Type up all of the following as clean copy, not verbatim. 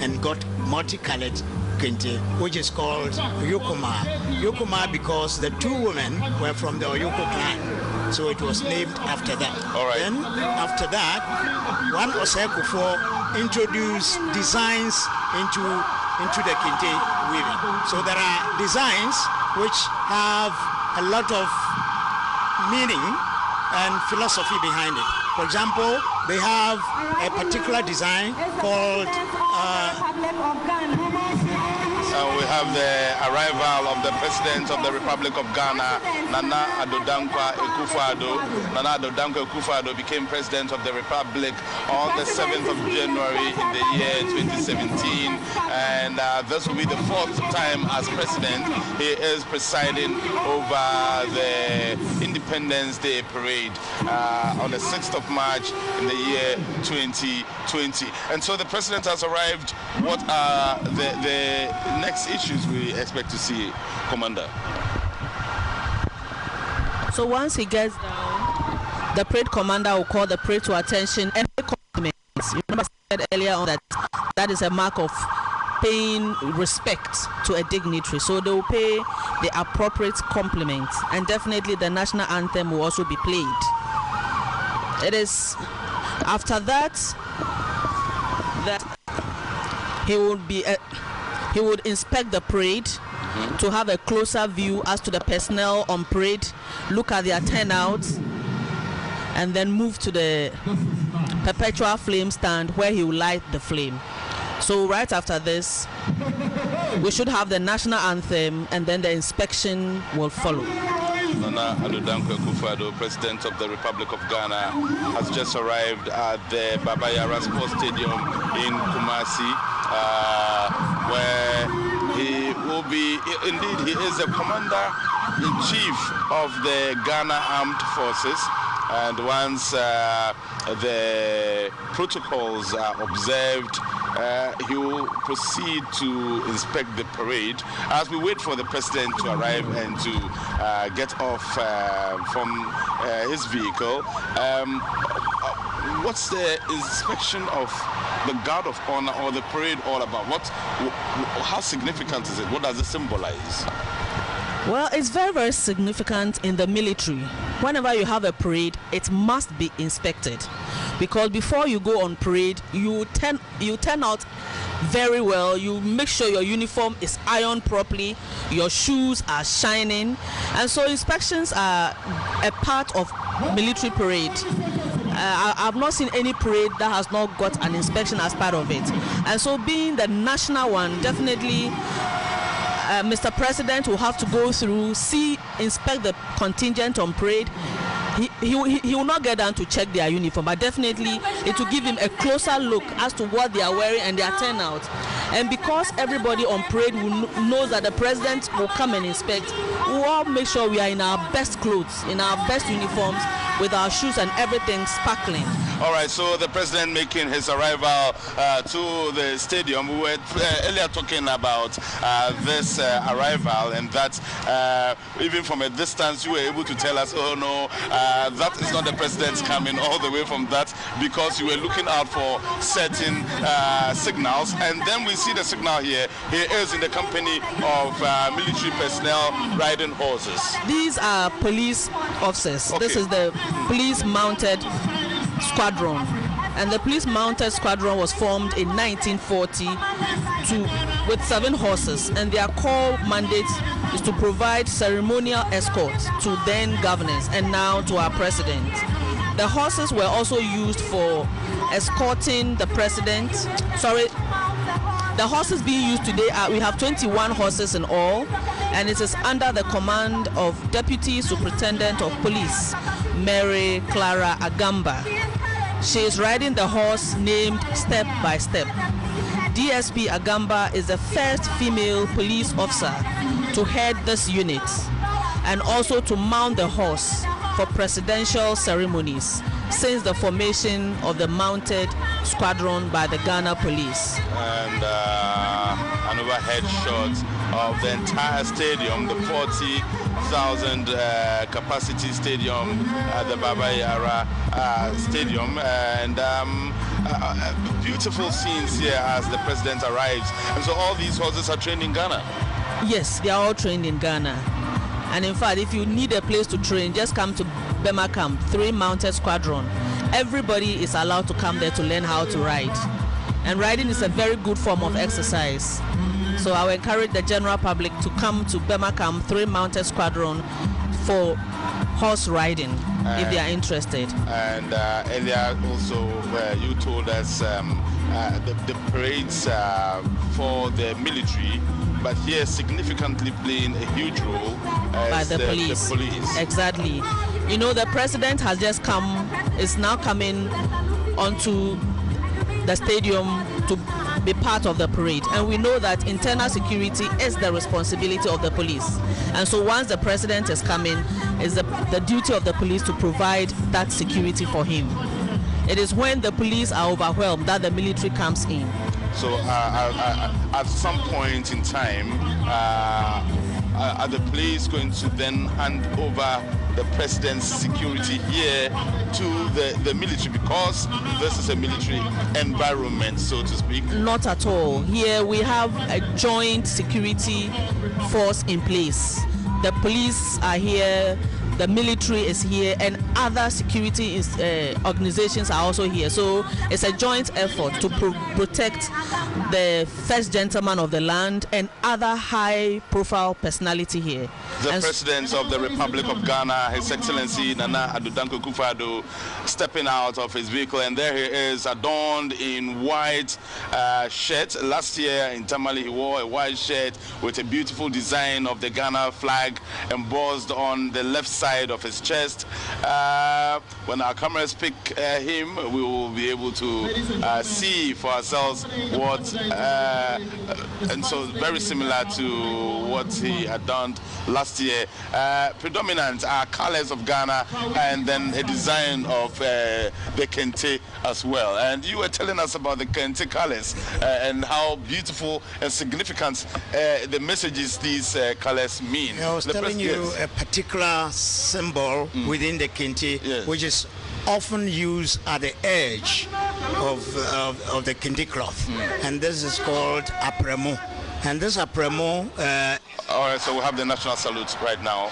and got multicolored kente, which is called Yokoma. Yokoma because the two women were from the Oyoko clan, so it was named after that. All right. Then after that, one AKUFFO introduced designs into the kente weaving. So there are designs which have a lot of meaning and philosophy behind it. For example, they have a particular design called we have the arrival of the President of the Republic of Ghana, Nana ADDO AKUFFO. Nana ADDO AKUFFO became President of the Republic on the 7th of January in the year 2017, and this will be the fourth time as President he is presiding over the Independence Day Parade on the 6th of March in the year 2020. And so the President has arrived. What are the next issues we expect to see, Commander? So once he gets down, the parade commander will call the parade to attention and pay compliments. You remember I said earlier on that is a mark of paying respect to a dignitary. So they will pay the appropriate compliments, and definitely the national anthem will also be played. It is after that he would inspect the parade to have a closer view as to the personnel on parade, look at their turnouts, and then move to the perpetual flame stand where he will light the flame. So right after this, we should have the national anthem, and then the inspection will follow. Nana ADDO AKUFFO, President of the Republic of Ghana, has just arrived at the YARA Sports Stadium in Kumasi, where he will be, indeed, he is the Commander-in-Chief of the Ghana Armed Forces. And once the protocols are observed, he will proceed to inspect the parade as we wait for the President to arrive and to get off from his vehicle. What's the inspection of the Guard of Honor or the parade all about? How significant is it? What does it symbolize? Well, it's very, very significant in the military. Whenever you have a parade, it must be inspected, because before you go on parade, you turn out very well. You make sure your uniform is ironed properly, your shoes are shining, and so inspections are a part of military parade. I've not seen any parade that has not got an inspection as part of it, and so being the national one, definitely Mr. President will have to go through, inspect the contingent on parade. He will not get down to check their uniform, but definitely it will give him a closer look as to what they are wearing and their turnout. And because everybody on parade knows that the President will come and inspect, we will all make sure we are in our best clothes, in our best uniforms, with our shoes and everything sparkling. All right, so the President making his arrival to the stadium. We were earlier talking about this arrival, and that even from a distance you were able to tell us, oh no, that is not the President coming all the way from that, because you were looking out for certain signals. And then we see the signal here. He is in the company of military personnel riding horses. These are police officers. Okay. This is the police mounted squadron, and the police mounted squadron was formed in 1940 with 7 horses, and their core mandate is to provide ceremonial escort to then governors and now to our President. The horses were also used for escorting the President. The horses being used today we have 21 horses in all, and it is under the command of Deputy Superintendent of Police Mary Clara Agamba. She is riding the horse named Step by Step. DSP Agamba is the first female police officer to head this unit and also to mount the horse for presidential ceremonies since the formation of the mounted squadron by the Ghana Police. And an overhead shot of the entire stadium, the 40,000 capacity stadium, the YARA stadium, and beautiful scenes here as the president arrives. And so all these horses are trained in Ghana? Yes, they are all trained in Ghana. And in fact, if you need a place to train, just come to Bema Camp, 3 Mounted Squadron. Everybody is allowed to come there to learn how to ride. And riding is a very good form of exercise. So I will encourage the general public to come to Bema Camp, 3 Mounted Squadron for horse riding if they are interested. And earlier also you told us the parades for the military, but here significantly playing a huge role by the police. Exactly. You know, the president has just is now coming onto the stadium to be part of the parade, and we know that internal security is the responsibility of the police, and so once the president is coming, it's the duty of the police to provide that security for him. It is when the police are overwhelmed that the military comes in. So at some point in time, are the police going to then hand over the president's security here to the military, because this is a military environment, so to speak? Not at all. Here we have a joint security force in place. The police are here, the military is here, and other security organizations are also here. So it's a joint effort to protect the first gentleman of the land and other high-profile personality here. The President of the Republic of Ghana, His Excellency Nana Addo AKUFFO, stepping out of his vehicle, and there he is, adorned in white shirt. Last year in Tamale, he wore a white shirt with a beautiful design of the Ghana flag embossed on the left side of his chest. When our cameras pick him, we will be able to see for ourselves what, and so very similar to what he had done last year. Predominant are colors of Ghana, and then a design of the kente as well. And you were telling us about the kente colors and how beautiful and significant the messages these colors mean. I was telling you a particular symbol within the kente, which is often used at the edge of the kente cloth, and this is called apremo. And this apremo. All right, so we have the national salute right now.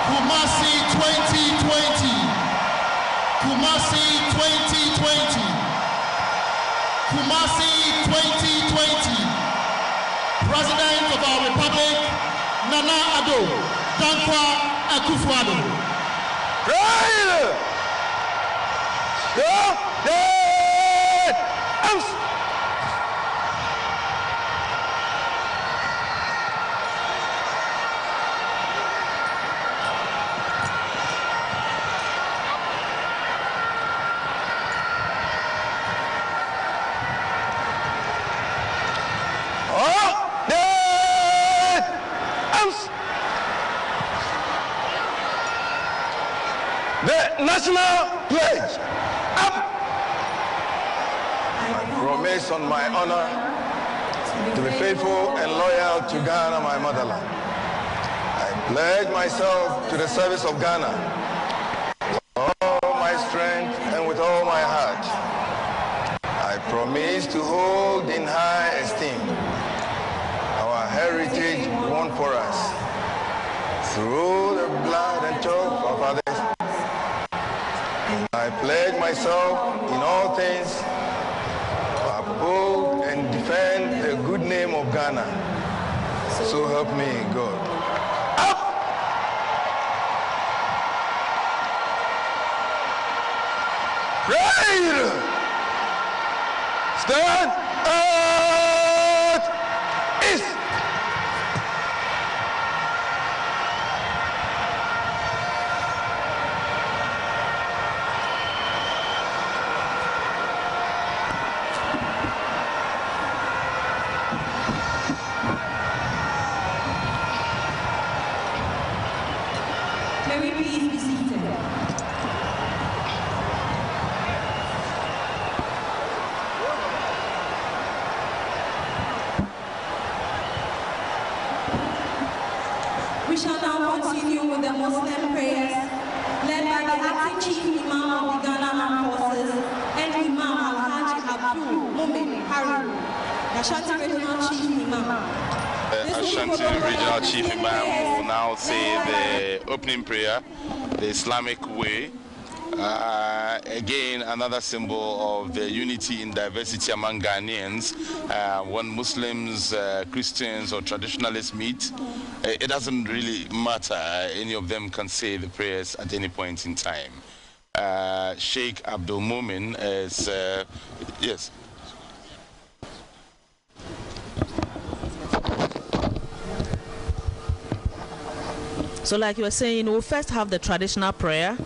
Kumasi 2020. Kumasi 2020. Kumasi 2020. President of our Republic, Nana Addo AKUFFO. The national pledge. Up. I promise on my honor to be faithful and loyal to Ghana, my motherland. I pledge myself to the service of Ghana with all my strength and with all my heart. I promise to hold in high esteem our heritage won for us through the blood and toil of others. I pledge myself in all things to uphold and defend the good name of Ghana. So help me God. Up! Right. Stand at east. May we please be seated? We shall now continue with the Muslim prayers led by the acting Chief Imam of the Ghana Armed Forces and Imam Al-Hajj Abdul Mumin Harun, the Ashanti Regional Chief Imam. Ashanti Regional Chief Imam will now say the opening prayer, the Islamic way. Again, another symbol of the unity in diversity among Ghanaians. When Muslims, Christians, or traditionalists meet, it doesn't really matter. Any of them can say the prayers at any point in time. Sheikh Abdul Mumin is, yes. So like you were saying, we'll first have the traditional prayer,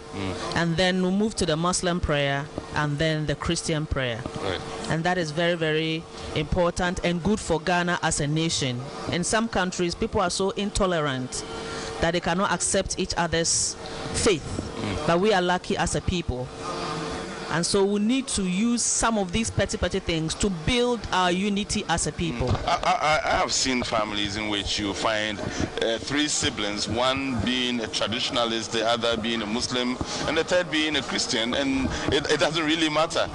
and then we'll move to the Muslim prayer, and then the Christian prayer. Right. And that is very, very important and good for Ghana as a nation. In some countries, people are so intolerant that they cannot accept each other's faith. But we are lucky as a people. And so we need to use some of these petty things to build our unity as a people. I have seen families in which you find 3 siblings, one being a traditionalist, the other being a Muslim, and the third being a Christian, and it doesn't really matter.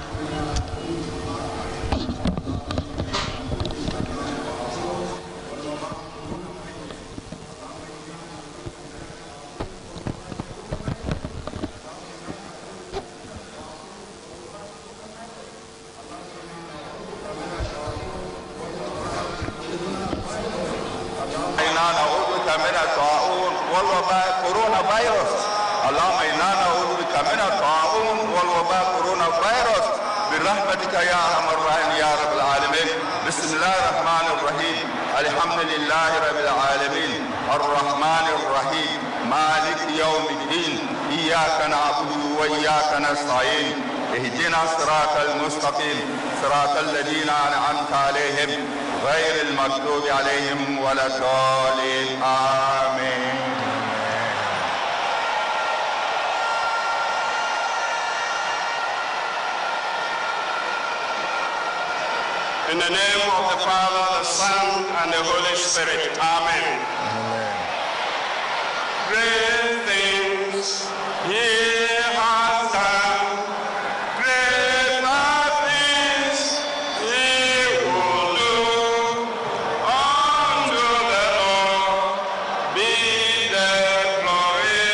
اللهم إنا نعوذ بك من الطاعون والوباء كورونا فيروس برحمتك يا أرحم الراحمين يا رب العالمين. بسم الله الرحمن الرحيم. الحمد لله رب العالمين الرحمن الرحيم مالك يوم الدين إياك نعبد وإياك نستعين اهدنا الصراط المستقيم صراط الذين أنعمت عليهم غير المغضوب عليهم ولا الضالين آمين. In the name of the Father, the Son, and the Holy Spirit. Amen. Great things He has done. Greater things He will do. Unto the Lord be the glory.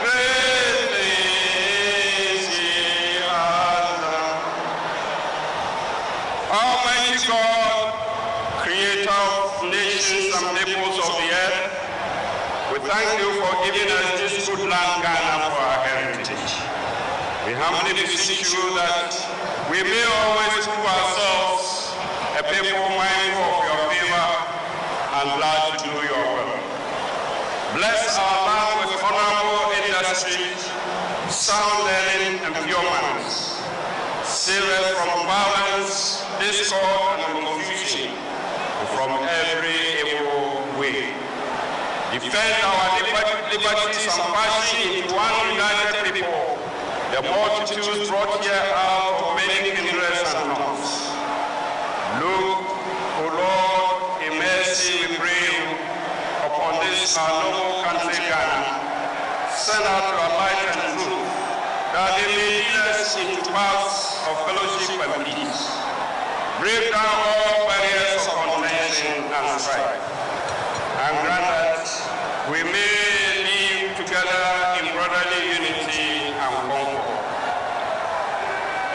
Great things He has done. Almighty God, creator of nations and peoples of the earth, we thank you for giving us this good land, Ghana, for our heritage. We humbly beseech you that we may always prove ourselves a people mindful of your favor and glad to do your will. Bless our land with honorable industries, sound learning, and pure manners. Save us from violence, discord, and confusion, from every evil way. Defend our liberties and passion into one united people, the multitudes brought here out of many kindreds and tongues. Look, O Lord, in mercy we pray you, upon this our noble country Ghana. Send out your light and truth, that they may lead us into paths of fellowship and peace. Break down all barriers of contention and strife, and grant that we may live together in brotherly unity and concord.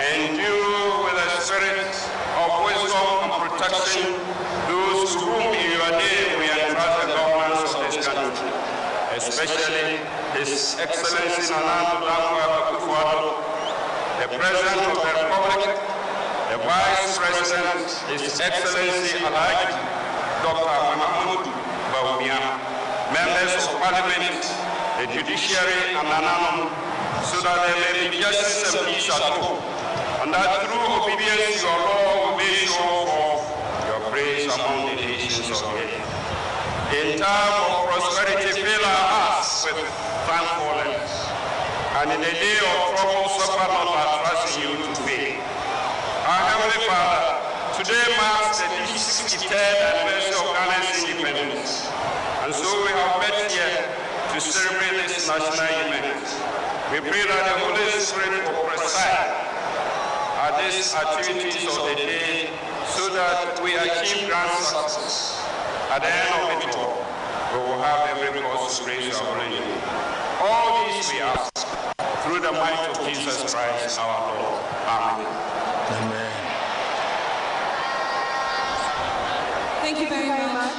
Endue with a spirit of wisdom and protection those to whom in your name we entrust the governance of this country, especially His Excellency Nana AKUFFO, President of the Republic, the Vice President, His Excellency Alhaji Dr. Mahmoud Bawumia, members of Parliament, the Judiciary, and Nananum, so that there may be justice and peace at home, and that through obedience to your law will be shown for your praise among the nations of the earth. In time of prosperity, fill our hearts with thankfulness, and in the day of trouble, suffer not our trust in you to fail. Our Heavenly Father, today marks the 63rd anniversary of Ghana's independence, and so we have met here to celebrate this national event. We pray that the Holy Spirit will preside at these activities of the day so that we achieve grand success. At the end of it all, we will have every cause to praise our holy name. All these we ask through the might of Jesus Christ our Lord. Amen. Amen. Thank you very much.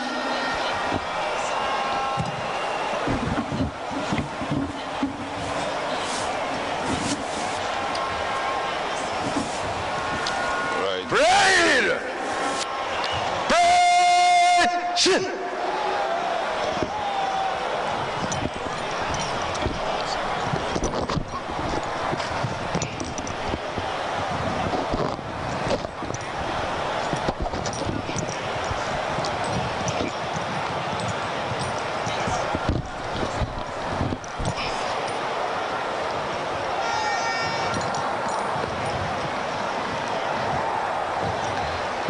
Parade! Parade!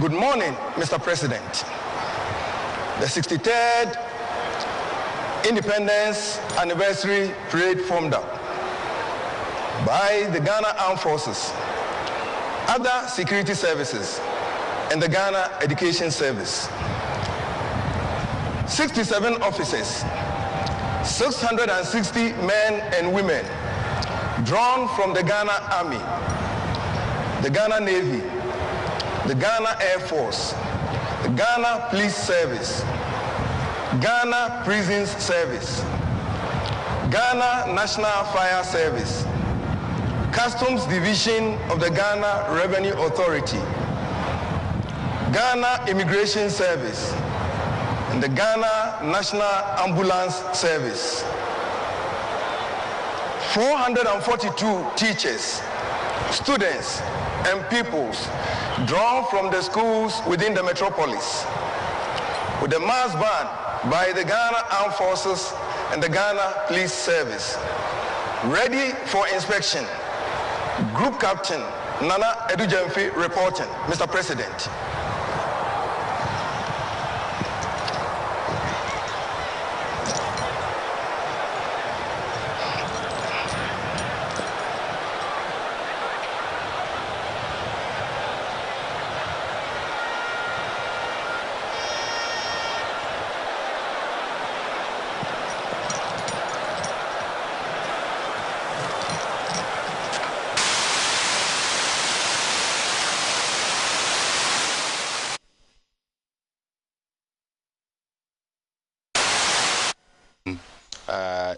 Good morning, Mr. President. The 63rd Independence Anniversary Parade formed up by the Ghana Armed Forces, other security services, and the Ghana Education Service. 67 officers, 660 men and women drawn from the Ghana Army, the Ghana Navy, the Ghana Air Force, the Ghana Police Service, Ghana Prisons Service, Ghana National Fire Service, Customs Division of the Ghana Revenue Authority, Ghana Immigration Service, and the Ghana National Ambulance Service. 442 teachers, students, and pupils drawn from the schools within the metropolis, with a mass band by the Ghana Armed Forces and the Ghana Police Service. Ready for inspection. Group Captain Nana Edujemfi reporting. Mr. President.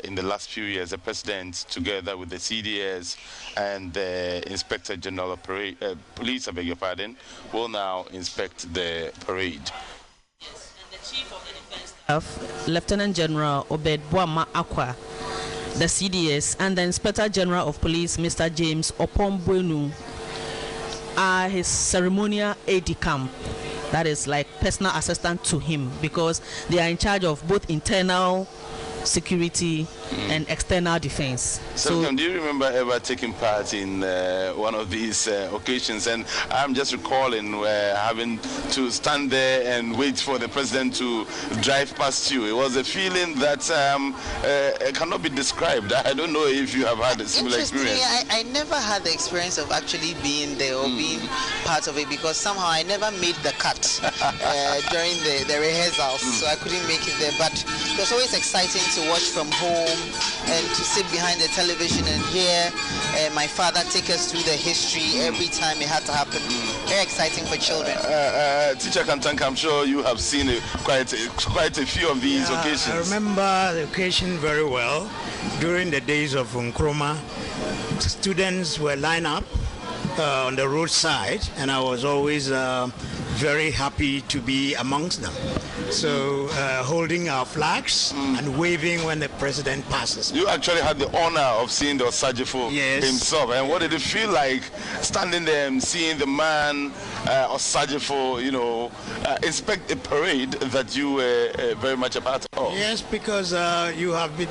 In the last few years, the President, together with the CDS and the Inspector General of Police, I beg your pardon, will now inspect the parade. Yes, and the Chief of the Defense Staff, Lieutenant General Obed Boama Akwa, the CDS, and the Inspector General of Police, Mr. James Opombwenu, are his ceremonial aide-de-camp. That is like personal assistant to him, because they are in charge of both internal security and external defense. So do you remember ever taking part in one of these occasions? And I'm just recalling having to stand there and wait for the President to drive past you. It was a feeling that cannot be described. I don't know if you have had a similar experience. I never had the experience of actually being there or being part of it, because somehow I never made the cut during the rehearsals, so I couldn't make it there. But it was always exciting to watch from home and to sit behind the television and hear my father take us through the history every time it had to happen. Very exciting for children. Teacher Kantanka, I'm sure you have seen quite a few of these occasions. I remember the occasion very well. During the days of Nkrumah, students were lined up on the roadside, and I was always very happy to be amongst them. So holding our flags and waving when the president passes. You actually had the honor of seeing the Osajifo himself, and what did it feel like standing there and seeing the man Osajifo, inspect a parade that you were very much a part of? Yes, because you have been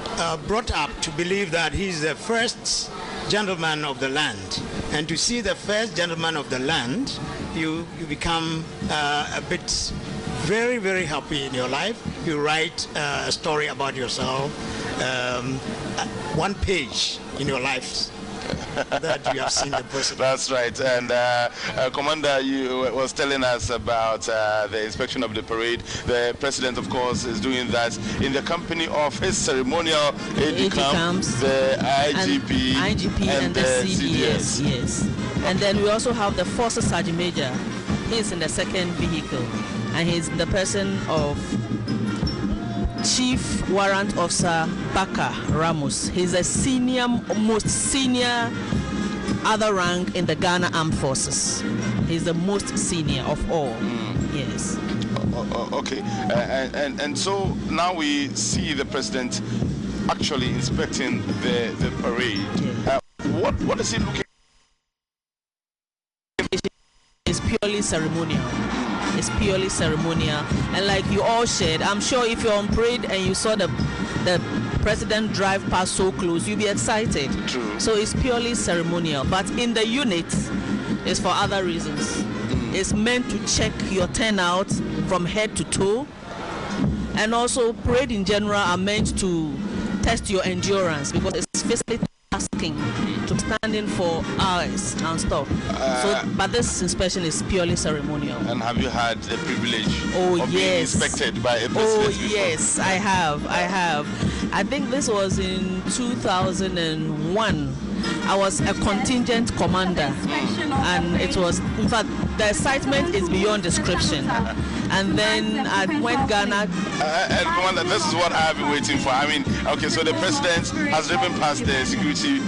brought up to believe that he's the first gentleman of the land, and to see the first gentleman of the land, you become a bit very, very happy in your life. You write a story about yourself, one page in your life that you have seen the president. That's right. And Commander, you was telling us about the inspection of the parade. The president, of course, is doing that in the company of his ceremonial AD camps, the IGP and the CDS. Yes. And then we also have the Forces Sergeant Major. He's in the second vehicle, and he's the person of Chief Warrant Officer Baka Ramos. He's the most senior other rank in the Ghana Armed Forces. He's the most senior of all. Yes. Okay. And so now we see the president actually inspecting the parade. Yeah. What is he looking? It's purely ceremonial. It's purely ceremonial, and like you all shared, I'm sure if you're on parade and you saw the president drive past so close, you'll be excited. True. So it's purely ceremonial, but in the unit, it's for other reasons. It's meant to check your turnout from head to toe, and also parade in general are meant to test your endurance, because it's physically tasking to stand in for hours non-stop. But this inspection is purely ceremonial. And have you had the privilege of being inspected by a president? Oh yes, I have. I think this was in 2001. I was a contingent commander, and it was, in fact, the excitement is beyond description. And then when Ghana... and Commander, this is what I have been waiting for. I mean, okay, so the president has driven past the security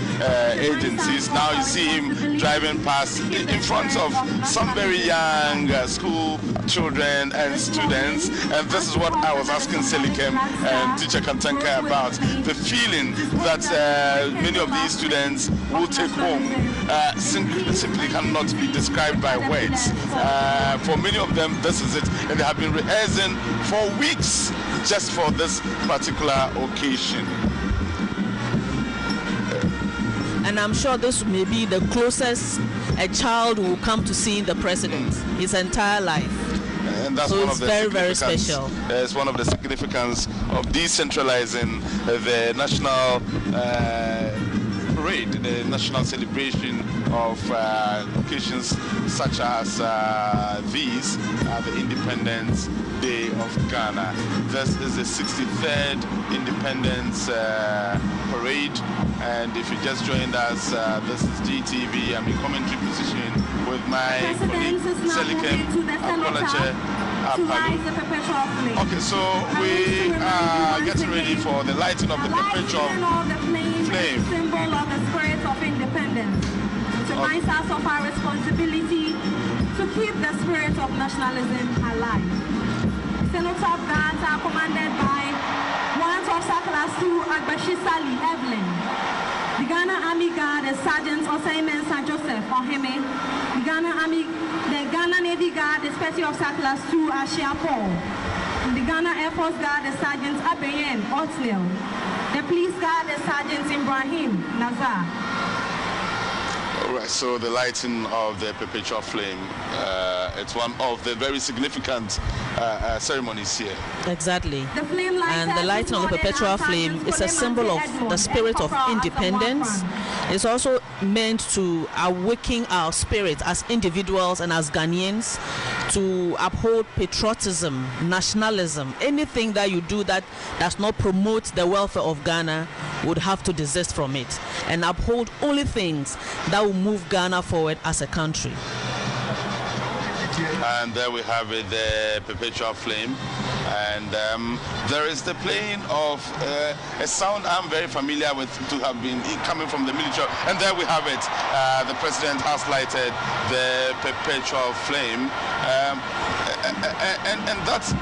agencies. Now you see him driving past in front of some very young school children and students. And this is what I was asking Selikem and Teacher Kantanka about. The feeling that many of these students will take home simply cannot be described by words. For many of them, this is it. And they have been rehearsing for weeks just for this particular occasion. And I'm sure this may be the closest a child will come to seeing the president his entire life. And that's so one it's of the very, very special. It's one of the significance of decentralizing the national parade, the national celebration of occasions such as these, the Independence Day of Ghana. This is the 63rd Independence Parade, and if you just joined us, this is GTV. I'm in commentary position with my colleague Selikem Akolache Apalu. Okay, so we are getting ready for the lighting of the perpetual flame. Symbol of the spirit of independence. It reminds us of our responsibility to keep the spirit of nationalism alive. Cenotaph guards are commanded by Warrant Officer Class 2 Agbashisali Evelyn. The Ghana Army Guard is Sergeant Osaimen St. Joseph Oheme. The Ghana Navy Guard is Petty Officer Class 2 Ashia Paul. The Ghana Air Force Guard is Sergeant Abeyen Otsnil. The Police Guard is Sergeant Ibrahim Nazar. All right, so the lighting of the perpetual flame, it's one of the very significant ceremonies here. Exactly. And the lighting of the perpetual flame is a symbol of the spirit of independence. It's also meant to awaken our spirit as individuals and as Ghanaians to uphold patriotism, nationalism. Anything that you do that does not promote the welfare of Ghana would have to desist from it and uphold only things that will move Ghana forward as a country. And there we have it, the perpetual flame. And there is the playing of a sound I'm very familiar with to have been coming from the military. And there we have it. The president has lighted the perpetual flame. And that's...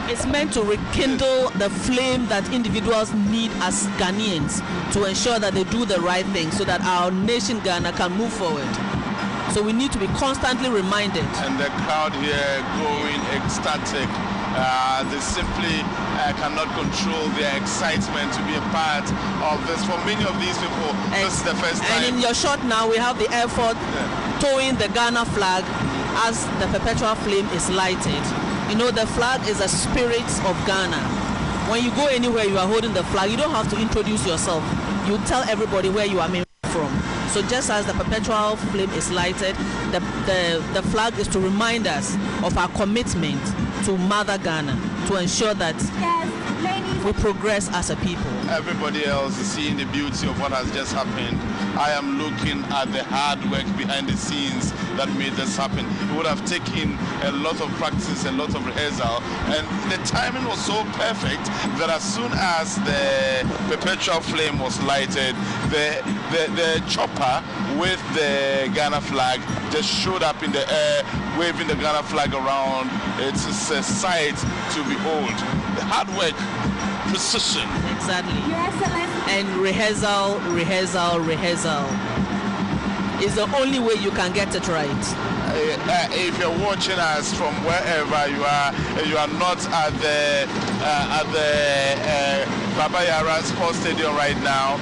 It's meant to rekindle the flame that individuals need as Ghanaians to ensure that they do the right thing so that our nation Ghana can move forward. So we need to be constantly reminded. And the crowd here going ecstatic. They simply cannot control their excitement to be a part of this. For many of these people, this is the first time. And in your shot now, we have the airport towing the Ghana flag as the perpetual flame is lighted. You know, the flag is a spirit of Ghana. When you go anywhere, you are holding the flag. You don't have to introduce yourself. You tell everybody where you are from. So just as the perpetual flame is lighted, the flag is to remind us of our commitment to Mother Ghana, to ensure that we progress as a people. Everybody else is seeing the beauty of what has just happened. I am looking at the hard work behind the scenes that made this happen. It would have taken a lot of practice, a lot of rehearsal, and the timing was so perfect that as soon as the perpetual flame was lighted, the chopper with the Ghana flag just showed up in the air, waving the Ghana flag around. It's a sight to behold. The hard work, precision. Exactly. And rehearsal is the only way you can get it right. If you're watching us from wherever you are not at the Baba Yara Sports Stadium right now.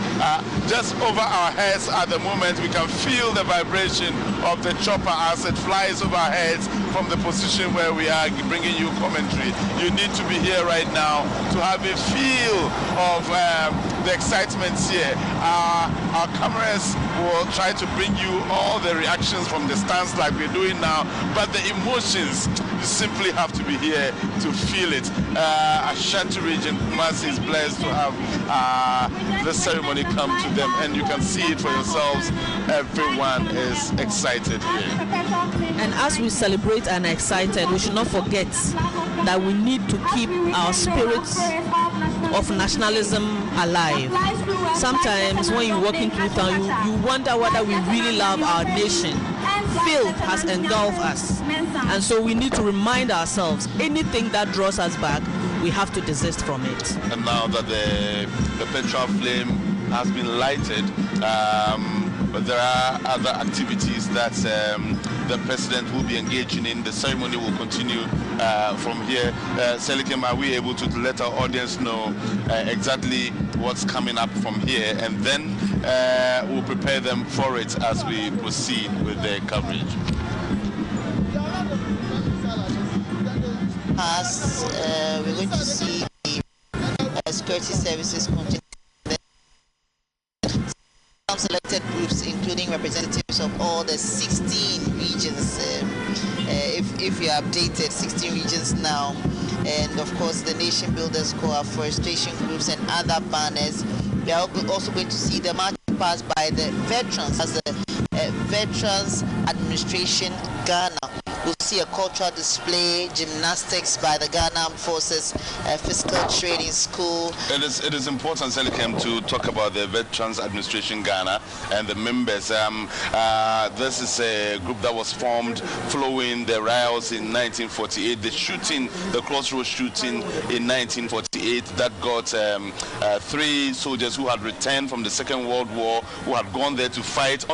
Just over our heads at the moment, we can feel the vibration of the chopper as it flies over our heads from the position where we are bringing you commentary. You need to be here right now to have a feel of the excitement here. Our cameras will try to bring you all the reactions from the stands like we're doing now, but the emotions, you simply have to be here to feel it. Ashanti region, Kumasi is blessed to have this ceremony come to them, and you can see it for yourselves. Everyone is excited here. And as we celebrate and are excited, we should not forget that we need to keep our spirits of nationalism alive. Sometimes when you walk into town, you wonder whether we really love our nation. Filth has engulfed us, and so we need to remind ourselves, anything that draws us back, we have to desist from it. And now that the perpetual flame has been lighted, but there are other activities that the president will be engaging in. The ceremony will continue from here. Selikem, are we able to let our audience know exactly what's coming up from here, and then we'll prepare them for it as we proceed with the coverage? As we're going to see the security services continue. Some selected groups, including representatives of all the 16 regions. If you're updated, 16 regions now, and of course the Nation Builders Corps, forestation groups, and other banners. We are also going to see the march past by the veterans as the Veterans Administration Ghana. We'll see a cultural display, gymnastics by the Ghana Armed Forces Physical Training School. It is important, Selikem, to talk about the Veterans Administration Ghana and the members. This is a group that was formed following the riots in 1948, the Crossroads shooting in 1948 that got 3 soldiers who had returned from the Second World War, who had gone there to fight.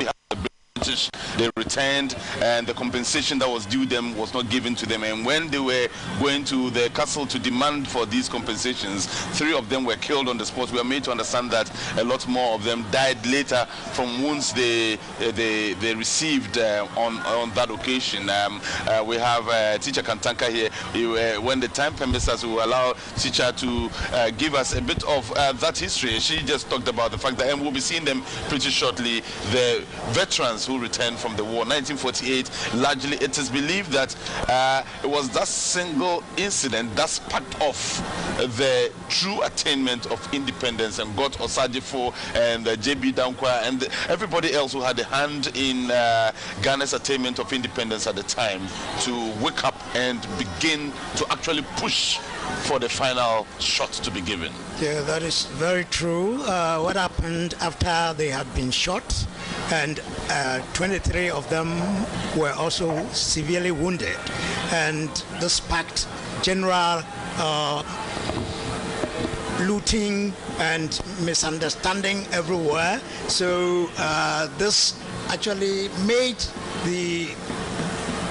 They returned, and the compensation that was due them was not given to them, and when they were going to the castle to demand for these compensations, 3 of them were killed on the spot. We are made to understand that a lot more of them died later from wounds they received on that occasion. We have Teacher Kantanka here. When the time permits us, we will allow Teacher to give us a bit of that history. She just talked about the fact that, and we'll be seeing them pretty shortly, the veterans who who returned from the war. 1948, largely it is believed that it was that single incident that sparked off the true attainment of independence and got Osagyefo and J.B. Dankwa and everybody else who had a hand in Ghana's attainment of independence at the time to wake up and begin to actually push for the final shot to be given. Yeah, that is very true. What happened after they had been shot, and 23 of them were also severely wounded, and this sparked general looting and misunderstanding everywhere. So this actually made the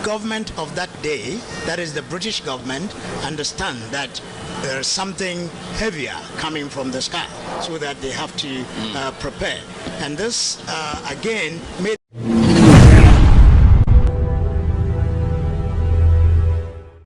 government of that day, that is the British government, understand that there's something heavier coming from the sky, so that they have to prepare. And this again made